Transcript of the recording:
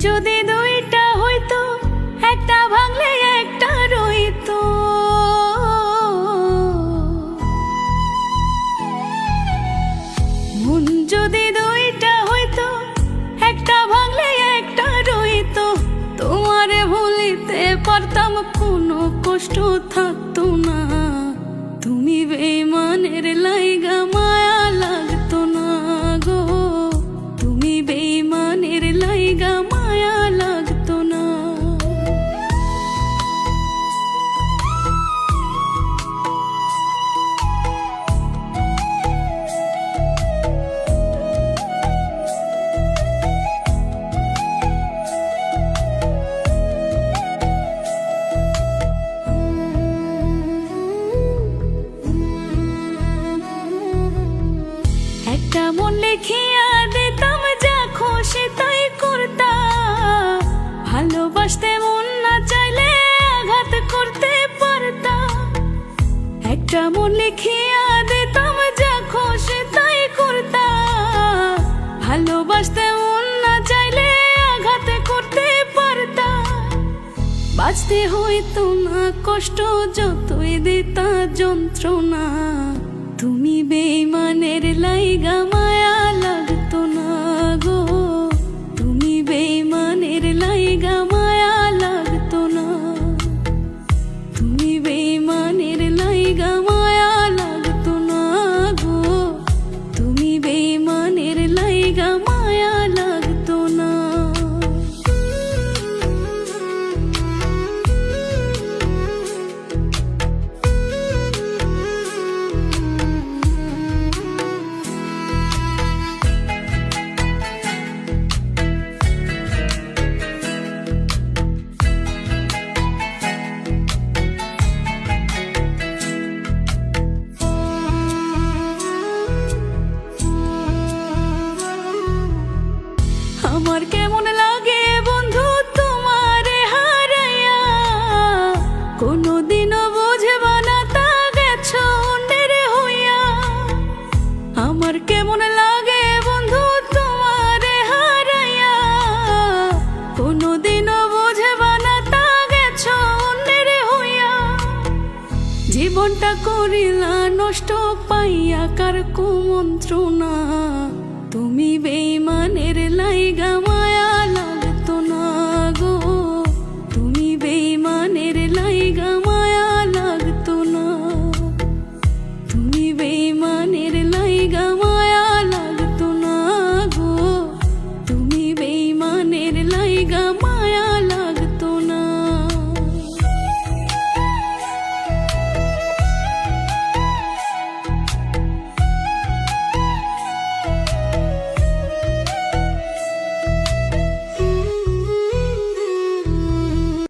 যদি দুইটা হইতো, একটা ভাঙলে একটা রইতো। মন যদি দুইটা হইতো, একটা ভাঙলে একটা রইতো। তোমারে ভুলিতে পারতাম, কোনো কষ্ট থাকতো না। তুমি বেঈমানের লাইগা মায়া লাগতো না গো, তুমি বেঈমানের লাইগা মায়া লাগতো না। একটা মন লিখিয়া দিতাম, যা খুশি তাই করতাম। ভালোবাসতে মন না চাইলে আঘাত করতে পারতাম। একটা মন লিখিয়া দিতাম, যা খুশি তাই করতাম। ভালোবাসতে মন না চাইলে আঘাত করতে পারতাম। বাঁচতে হইতো না কষ্ট, যতই দিতা যন্ত্রণা। তুমি বেঈমানের লাইগা মায়া লাগতো না গো, তুমি বেঈমানের লাইগা মায়া লাগতো না। তুমি বেঈমানের লাইগা মায়া লাগতো না গো, তুমি বেঈমানের লাইগা মায়া লাগতো না। আমার কেমন লাগে বন্ধু তোমারে হারাইয়া, কোনদিনও বুঝবা না তা গেছো অন্যের হইয়া। আমার কেমন লাগে বন্ধু তোমারে হারাইয়া, কোনদিনও বুঝবা না তা গেছো অন্যের হইয়া। জীবনটা করিলা নষ্ট পাইয়া কার কুমন্ত্রণা, তুমি বেঈমানের